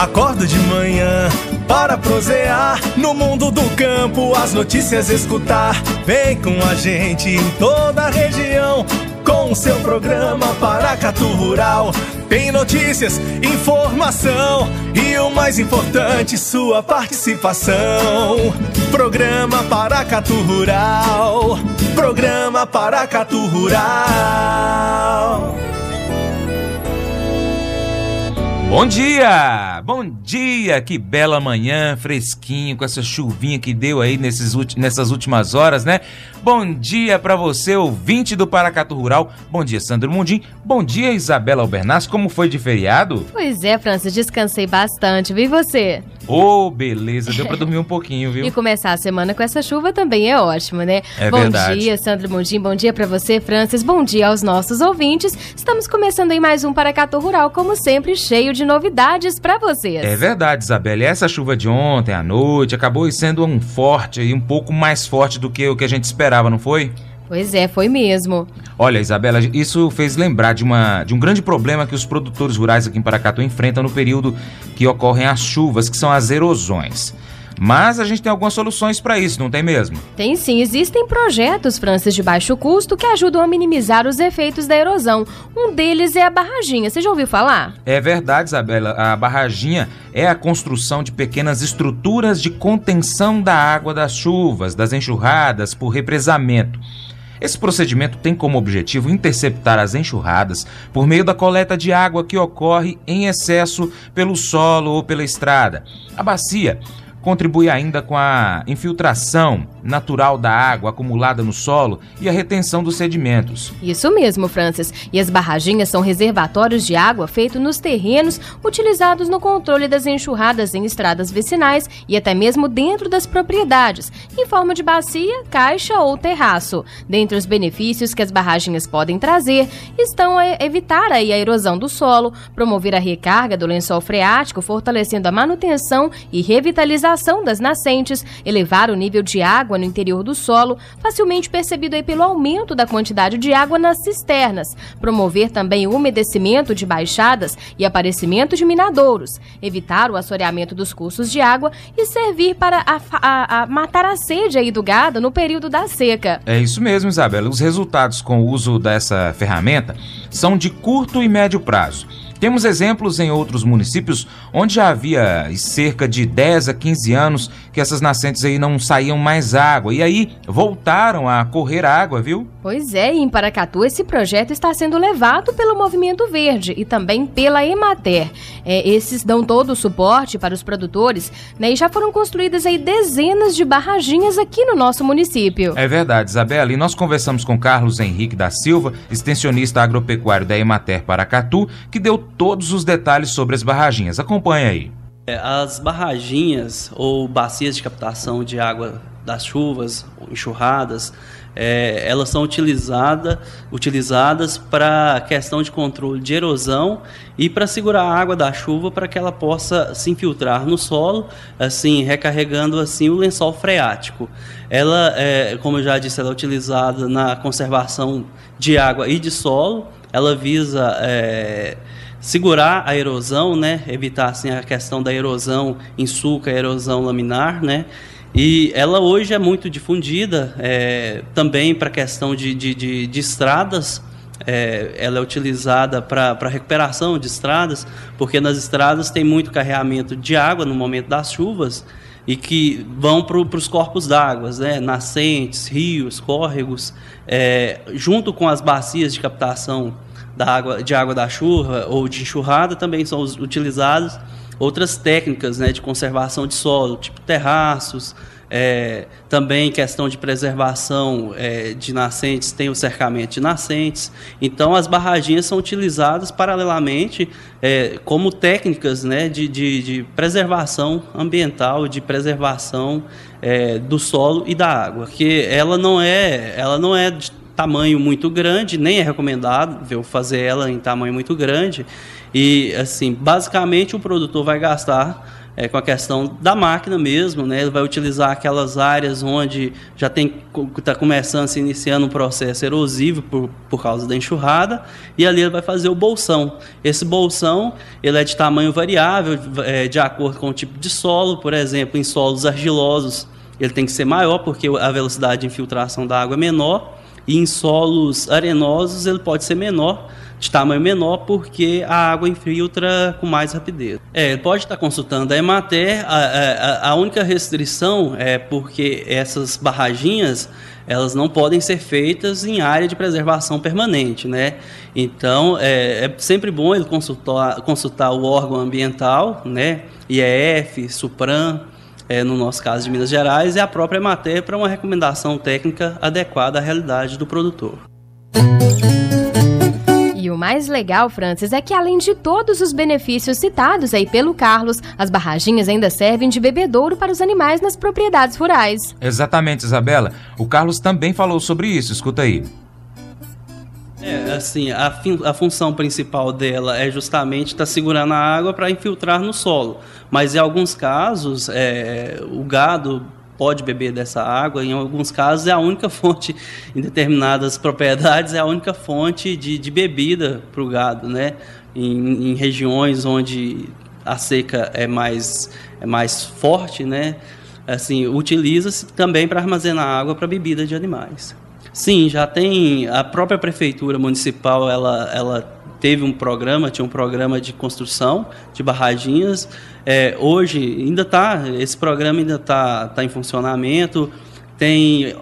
Acordo de manhã para prosear no mundo do campo, as notícias escutar. Vem com a gente em toda a região com o seu programa Paracatu Rural. Tem notícias, informação e o mais importante, sua participação. Programa Paracatu Rural. Programa Paracatu Rural. Bom dia, que bela manhã, fresquinho, com essa chuvinha que deu aí nessas últimas horas, né? Bom dia pra você, ouvinte do Paracatu Rural. Bom dia, Sandro Mundim. Bom dia, Isabela Albernaz. Como foi de feriado? Pois é, Francis, descansei bastante, viu, e você? Beleza, deu pra dormir um pouquinho, viu? E começar a semana com essa chuva também é ótimo, né? Verdade. Bom dia, Sandro Mundim, bom dia pra você, Francis, bom dia aos nossos ouvintes. Estamos começando aí mais um Paracatu Rural, como sempre, cheio de novidades pra vocês. É verdade, Isabela, e essa chuva de ontem à noite acabou sendo um pouco mais forte do que o que a gente esperava, não foi? Pois é, foi mesmo. Olha, Isabela, isso fez lembrar de um grande problema que os produtores rurais aqui em Paracatu enfrentam no período que ocorrem as chuvas, que são as erosões. Mas a gente tem algumas soluções para isso, não tem mesmo? Tem sim, existem projetos, Francis, de baixo custo que ajudam a minimizar os efeitos da erosão. Um deles é a barraginha, você já ouviu falar? É verdade, Isabela, a barraginha é a construção de pequenas estruturas de contenção da água das chuvas, das enxurradas, por represamento. Esse procedimento tem como objetivo interceptar as enxurradas por meio da coleta de água que ocorre em excesso pelo solo ou pela estrada. A bacia contribui ainda com a infiltração natural da água acumulada no solo e a retenção dos sedimentos. Isso mesmo, Francis. E as barraginhas são reservatórios de água feitos nos terrenos utilizados no controle das enxurradas em estradas vicinais e até mesmo dentro das propriedades, em forma de bacia, caixa ou terraço. Dentre os benefícios que as barraginhas podem trazer estão a evitar aí a erosão do solo, promover a recarga do lençol freático, fortalecendo a manutenção e revitalização das nascentes, elevar o nível de água no interior do solo, facilmente percebido aí pelo aumento da quantidade de água nas cisternas, promover também o umedecimento de baixadas e aparecimento de minadouros, evitar o assoreamento dos cursos de água e servir para matar a sede aí do gado no período da seca. É isso mesmo, Isabela. Os resultados com o uso dessa ferramenta são de curto e médio prazo. Temos exemplos em outros municípios onde já havia cerca de 10 a 15 anos que essas nascentes aí não saíam mais água e aí voltaram a correr água, viu? Pois é, e em Paracatu esse projeto está sendo levado pelo Movimento Verde e também pela Emater. Esses dão todo o suporte para os produtores, né, e já foram construídas aí dezenas de barraginhas aqui no nosso município. É verdade, Isabela, e nós conversamos com Carlos Henrique da Silva, extensionista agropecuário da Emater Paracatu, que deu todos os detalhes sobre as barraginhas. Acompanha aí. As barraginhas ou bacias de captação de água das chuvas, enxurradas, elas são utilizadas para questão de controle de erosão e para segurar a água da chuva para que ela possa se infiltrar no solo, assim, recarregando assim o lençol freático. Ela, como eu já disse, ela é utilizada na conservação de água e de solo. Ela visa segurar a erosão, né? Evitar assim, a questão da erosão em sulca, a erosão laminar, né? E ela hoje é muito difundida também para a questão de estradas. Ela é utilizada para recuperação de estradas, porque nas estradas tem muito carreamento de água no momento das chuvas e que vão para os corpos d'água, né? Nascentes, rios, córregos, junto com as bacias de captação de água da chuva ou de enxurrada, também são utilizadas outras técnicas, né, de conservação de solo, tipo terraços, também questão de preservação de nascentes, tem o cercamento de nascentes. Então as barraginhas são utilizadas paralelamente como técnicas, né, de preservação ambiental, de preservação do solo e da água, que ela não é de tamanho muito grande, nem é recomendável fazer ela em tamanho muito grande. E, assim, basicamente o produtor vai gastar com a questão da máquina mesmo, né? Ele vai utilizar aquelas áreas onde já está começando, se iniciando um processo erosivo por causa da enxurrada, e ali ele vai fazer o bolsão. Esse bolsão ele é de tamanho variável, de acordo com o tipo de solo. Por exemplo, em solos argilosos ele tem que ser maior, porque a velocidade de infiltração da água é menor, e em solos arenosos ele pode ser menor, de tamanho menor, porque a água infiltra com mais rapidez. Ele pode estar consultando a Emater. A única restrição é porque essas barraginhas elas não podem ser feitas em área de preservação permanente, né? Então, é sempre bom ele consultar o órgão ambiental, né? IEF, Supram, no nosso caso de Minas Gerais, e a própria Emater para uma recomendação técnica adequada à realidade do produtor. E o mais legal, Francis, é que além de todos os benefícios citados aí pelo Carlos, as barraginhas ainda servem de bebedouro para os animais nas propriedades rurais. Exatamente, Isabela. O Carlos também falou sobre isso, escuta aí. Assim, a função principal dela é justamente estar segurando a água para infiltrar no solo. Mas em alguns casos, o gado pode beber dessa água. Em alguns casos é a única fonte, em determinadas propriedades, é a única fonte de bebida para o gado, né? Em regiões onde a seca é mais forte, né? Assim, utiliza-se também para armazenar água para bebida de animais. Sim, já tem. A própria prefeitura municipal, ela tinha um programa de construção de barraginhas. Hoje esse programa ainda está em funcionamento. Tem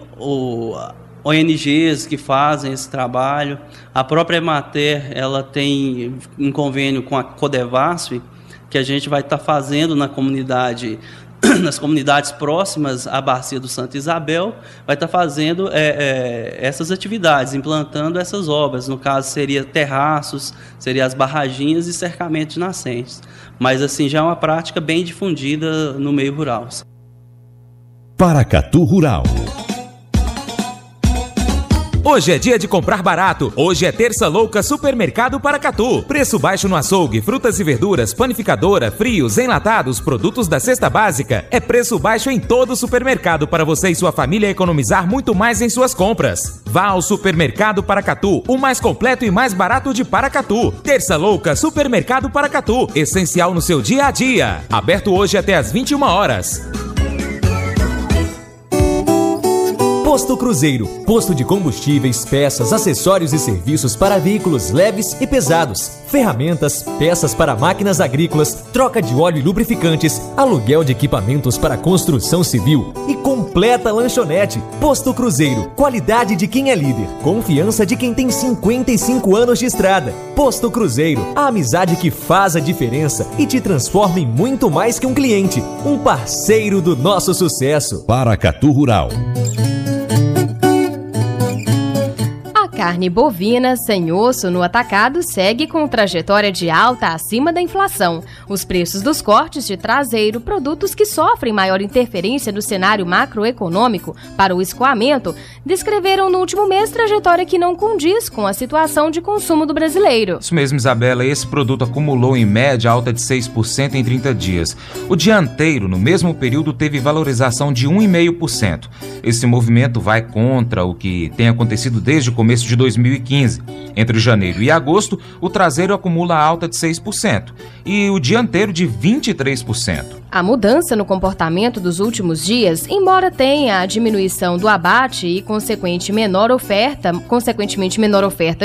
ONGs que fazem esse trabalho. A própria Emater, ela tem um convênio com a Codevasf, que a gente vai estar fazendo na comunidade, nas comunidades próximas à Bacia do Santa Isabel, vai estar fazendo essas atividades, implantando essas obras. No caso, seria terraços, seria as barraginhas e cercamento de nascentes. Mas, assim, já é uma prática bem difundida no meio rural. Paracatu Rural. Hoje é dia de comprar barato. Hoje é Terça Louca Supermercado Paracatu. Preço baixo no açougue, frutas e verduras, panificadora, frios, enlatados, produtos da cesta básica. É preço baixo em todo o supermercado para você e sua família economizar muito mais em suas compras. Vá ao Supermercado Paracatu, o mais completo e mais barato de Paracatu. Terça Louca Supermercado Paracatu. Essencial no seu dia a dia. Aberto hoje até às 21 horas. Posto Cruzeiro, posto de combustíveis, peças, acessórios e serviços para veículos leves e pesados, ferramentas, peças para máquinas agrícolas, troca de óleo e lubrificantes, aluguel de equipamentos para construção civil e completa lanchonete. Posto Cruzeiro, qualidade de quem é líder, confiança de quem tem 55 anos de estrada. Posto Cruzeiro, a amizade que faz a diferença e te transforma em muito mais que um cliente, um parceiro do nosso sucesso. Paracatu Rural. Carne bovina sem osso no atacado segue com trajetória de alta acima da inflação. Os preços dos cortes de traseiro, produtos que sofrem maior interferência no cenário macroeconômico para o escoamento, descreveram no último mês trajetória que não condiz com a situação de consumo do brasileiro. Isso mesmo, Isabela. Esse produto acumulou em média alta de 6% em 30 dias. O dianteiro, no mesmo período, teve valorização de 1,5%. Esse movimento vai contra o que tem acontecido desde o começo de 2015. Entre janeiro e agosto, o traseiro acumula alta de 6% e o dianteiro de 23%. A mudança no comportamento dos últimos dias, embora tenha a diminuição do abate e consequentemente menor oferta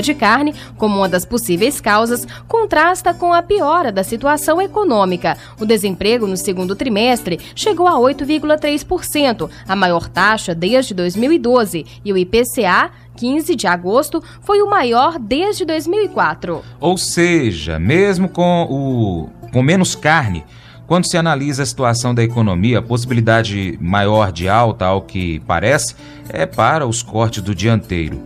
de carne como uma das possíveis causas, contrasta com a piora da situação econômica. O desemprego no segundo trimestre chegou a 8,3%, a maior taxa desde 2012, e o IPCA 15 de agosto foi o maior desde 2004. Ou seja, mesmo com menos carne, quando se analisa a situação da economia, a possibilidade maior de alta, ao que parece, é para os cortes do dianteiro.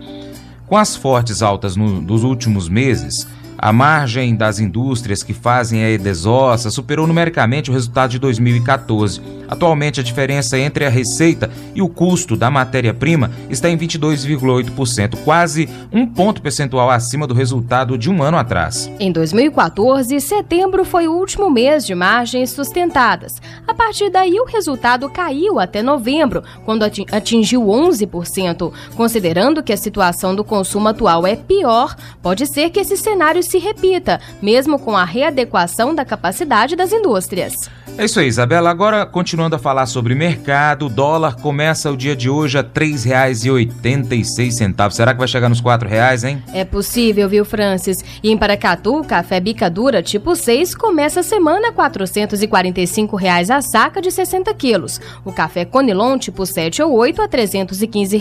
Com as fortes altas dos últimos meses, a margem das indústrias que fazem a desossa superou numericamente o resultado de 2014. Atualmente, a diferença entre a receita e o custo da matéria-prima está em 22,8%, quase um ponto percentual acima do resultado de um ano atrás. Em 2014, setembro foi o último mês de margens sustentadas. A partir daí, o resultado caiu até novembro, quando atingiu 11%. Considerando que a situação do consumo atual é pior, pode ser que esse cenário se repita, mesmo com a readequação da capacidade das indústrias. É isso aí, Isabela. Agora, continuando a falar sobre mercado, o dólar começa o dia de hoje a R$ 3,86. Será que vai chegar nos R$ 4, hein? É possível, viu, Francis? E em Paracatu, o café bicadura tipo 6 começa a semana a R$ 445 a saca de 60 quilos. O café Conilon tipo 7 ou 8 a R$ 315.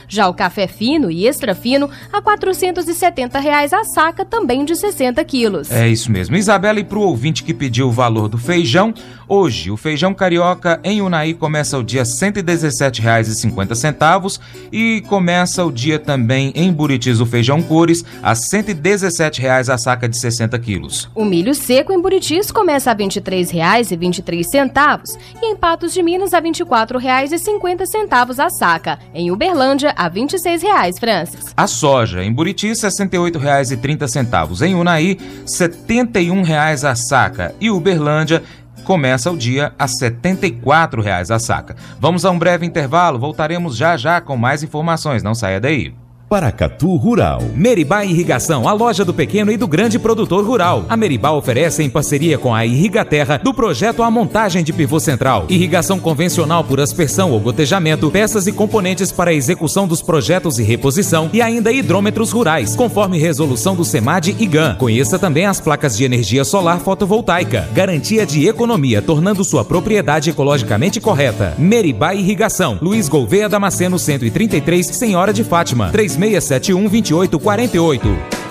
Já o café fino e extra fino a R$ 470 a saca, também de 60 quilos. É isso mesmo. Isabela, e para o ouvinte que pediu o valor do feijão, hoje o feijão carioca em Unai começa o dia R$ 117,50 e começa o dia também em Buritis o feijão cores a R$ 117 a saca de 60 quilos. O milho seco em Buritis começa a R$ 23,23 e em Patos de Minas a R$ 24,50 a saca. Em Uberlândia a R$ 26, Francis. A soja em Buritis R$ 68,30, em Unai R$ 71 a saca e Uberlândia começa o dia a R$ 74 a saca. Vamos a um breve intervalo, voltaremos já com mais informações, não saia daí. Paracatu Rural. Meribá Irrigação, a loja do pequeno e do grande produtor rural. A Meribá oferece, em parceria com a Irrigaterra, do projeto a montagem de pivô central, irrigação convencional por aspersão ou gotejamento, peças e componentes para a execução dos projetos e reposição e ainda hidrômetros rurais, conforme resolução do SEMAD e GAN. Conheça também as placas de energia solar fotovoltaica. Garantia de economia, tornando sua propriedade ecologicamente correta. Meribá Irrigação, Luiz Gouveia Damasceno 133, Senhora de Fátima, 3671-2848.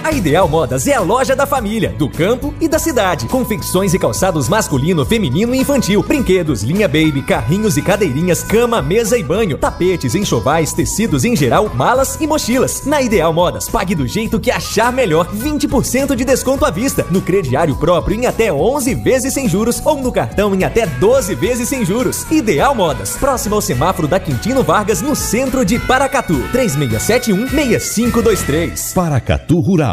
A Ideal Modas é a loja da família, do campo e da cidade. Confecções e calçados masculino, feminino e infantil. Brinquedos, linha baby, carrinhos e cadeirinhas, cama, mesa e banho. Tapetes, enxovais, tecidos em geral, malas e mochilas. Na Ideal Modas, pague do jeito que achar melhor. 20% de desconto à vista. No crediário próprio em até 11 vezes sem juros ou no cartão em até 12 vezes sem juros. Ideal Modas, próximo ao semáforo da Quintino Vargas, no centro de Paracatu. 3671-6523. Paracatu Rural.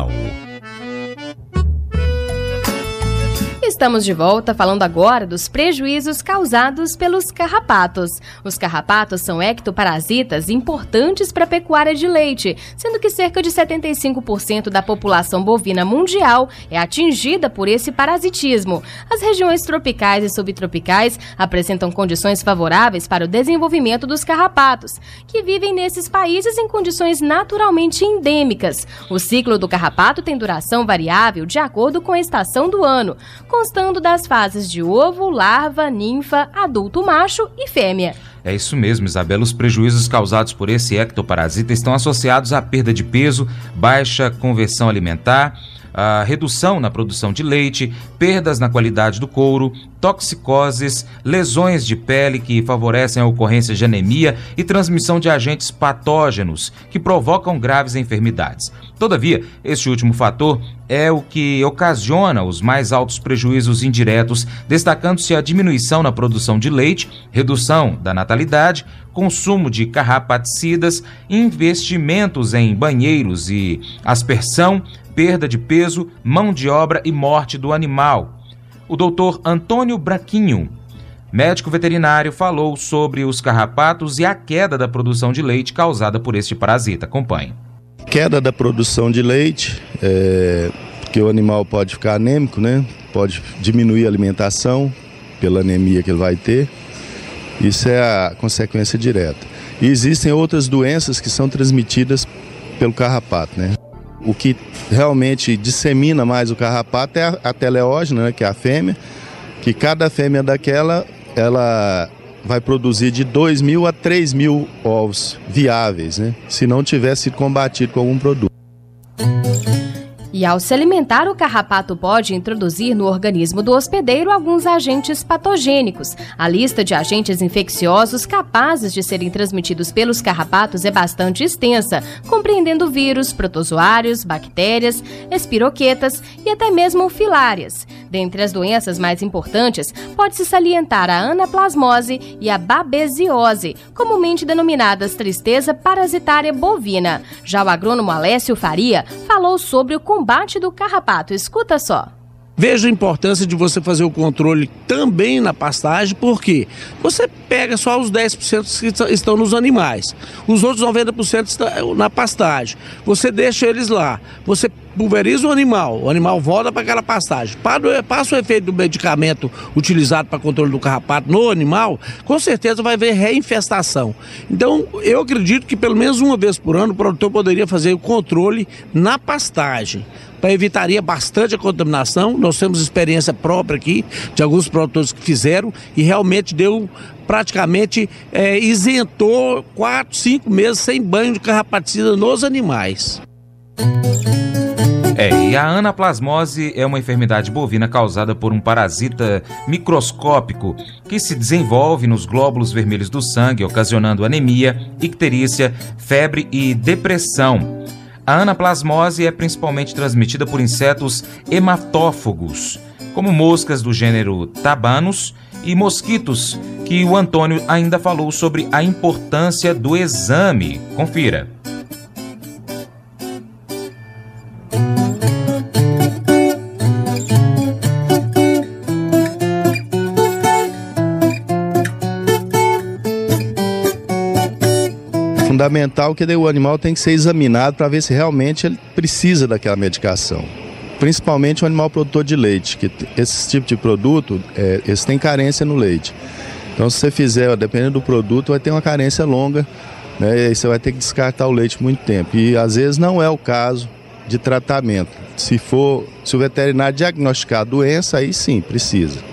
Estamos de volta falando agora dos prejuízos causados pelos carrapatos. Os carrapatos são ectoparasitas importantes para a pecuária de leite, sendo que cerca de 75% da população bovina mundial é atingida por esse parasitismo. As regiões tropicais e subtropicais apresentam condições favoráveis para o desenvolvimento dos carrapatos, que vivem nesses países em condições naturalmente endêmicas. O ciclo do carrapato tem duração variável de acordo com a estação do ano, constando das fases de ovo, larva, ninfa, adulto macho e fêmea. É isso mesmo, Isabela. Os prejuízos causados por esse ectoparasita estão associados à perda de peso, baixa conversão alimentar, a redução na produção de leite, perdas na qualidade do couro, toxicoses, lesões de pele que favorecem a ocorrência de anemia e transmissão de agentes patógenos que provocam graves enfermidades. Todavia, este último fator é o que ocasiona os mais altos prejuízos indiretos, destacando-se a diminuição na produção de leite, redução da natalidade, consumo de carrapaticidas, investimentos em banheiros e aspersão, perda de peso, mão de obra e morte do animal. O doutor Antônio Braquinho, médico veterinário, falou sobre os carrapatos e a queda da produção de leite causada por este parasita. Acompanhe. Queda da produção de leite, porque o animal pode ficar anêmico, né? Pode diminuir a alimentação pela anemia que ele vai ter. Isso é a consequência direta. E existem outras doenças que são transmitidas pelo carrapato, né? O que realmente dissemina mais o carrapato é a teleógena, né, que é a fêmea, que cada fêmea daquela, ela vai produzir de 2.000 a 3.000 ovos viáveis, né, se não tiver sido combatido com algum produto. E ao se alimentar, o carrapato pode introduzir no organismo do hospedeiro alguns agentes patogênicos. A lista de agentes infecciosos capazes de serem transmitidos pelos carrapatos é bastante extensa, compreendendo vírus, protozoários, bactérias, espiroquetas e até mesmo filárias. Dentre as doenças mais importantes, pode-se salientar a anaplasmose e a babesiose, comumente denominadas tristeza parasitária bovina. Já o agrônomo Alessio Faria falou sobre o combate do carrapato. Escuta só. Veja a importância de você fazer o controle também na pastagem, porque você pega só os 10% que estão nos animais, os outros 90% estão na pastagem. Você deixa eles lá, você pulveriza o animal volta para aquela pastagem. Passa o efeito do medicamento utilizado para controle do carrapato no animal, com certeza vai haver reinfestação. Então, eu acredito que pelo menos uma vez por ano o produtor poderia fazer o controle na pastagem, para evitaria bastante a contaminação. Nós temos experiência própria aqui de alguns produtores que fizeram e realmente deu praticamente isentou 4, 5 meses sem banho de carrapaticida nos animais. E a anaplasmose é uma enfermidade bovina causada por um parasita microscópico que se desenvolve nos glóbulos vermelhos do sangue, ocasionando anemia, icterícia, febre e depressão. A anaplasmose é principalmente transmitida por insetos hematófagos, como moscas do gênero Tabanus e mosquitos, que o Antônio ainda falou sobre a importância do exame. Confira. Fundamental que o animal tem que ser examinado para ver se realmente ele precisa daquela medicação. Principalmente o animal produtor de leite, que esse tipo de produto, eles têm carência no leite. Então se você fizer, dependendo do produto, vai ter uma carência longa, né, e aí você vai ter que descartar o leite muito tempo. E às vezes não é o caso de tratamento. Se o veterinário diagnosticar a doença, aí sim, precisa.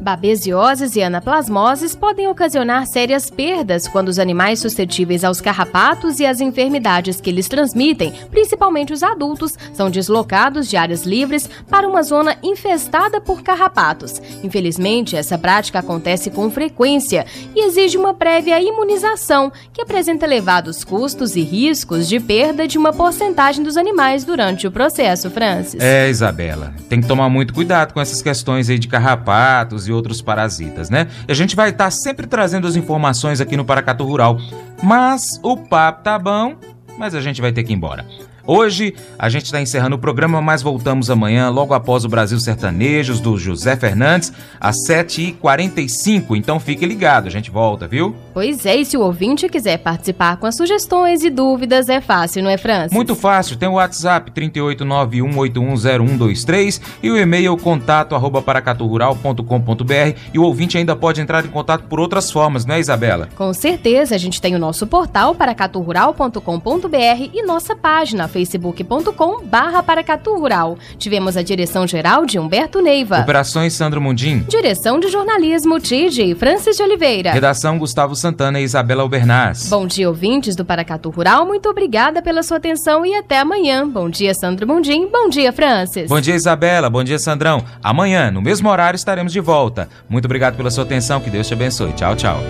Babesioses e anaplasmoses podem ocasionar sérias perdas quando os animais suscetíveis aos carrapatos e às enfermidades que eles transmitem, principalmente os adultos, são deslocados de áreas livres para uma zona infestada por carrapatos. Infelizmente, essa prática acontece com frequência e exige uma prévia imunização, que apresenta elevados custos e riscos de perda de uma porcentagem dos animais durante o processo, Francis. Isabela, tem que tomar muito cuidado com essas questões aí de carrapatos e outros parasitas, né? E a gente vai estar sempre trazendo as informações aqui no Paracatu Rural. Mas o papo tá bom, mas a gente vai ter que ir embora. Hoje a gente está encerrando o programa, mas voltamos amanhã, logo após o Brasil Sertanejos, do José Fernandes, às 7h45. Então fique ligado, a gente volta, viu? Pois é, e se o ouvinte quiser participar com as sugestões e dúvidas, é fácil, não é, Francis? Muito fácil, tem o WhatsApp 38918100123 e o e-mail contato@paracaturural.com.br, e o ouvinte ainda pode entrar em contato por outras formas, não é, Isabela? Com certeza, a gente tem o nosso portal paracaturural.com.br e nossa página facebook.com/Paracatu Rural. Tivemos a direção geral de Humberto Neiva. Operações Sandro Mundim. Direção de jornalismo TJ Francis de Oliveira. Redação Gustavo Santana e Isabela Albernaz. Bom dia, ouvintes do Paracatu Rural. Muito obrigada pela sua atenção e até amanhã. Bom dia, Sandro Mundim. Bom dia, Francis. Bom dia, Isabela. Bom dia, Sandrão. Amanhã, no mesmo horário, estaremos de volta. Muito obrigado pela sua atenção. Que Deus te abençoe. Tchau, tchau.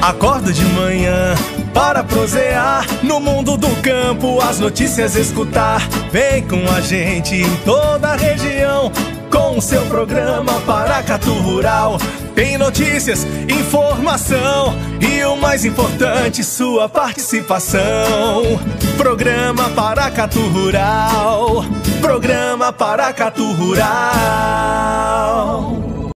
Acorda de manhã para prosear no mundo do campo, as notícias escutar. Vem com a gente em toda a região com o seu programa Paracatu Rural. Tem notícias, informação e o mais importante, sua participação. Programa Paracatu Rural. Programa Paracatu Rural.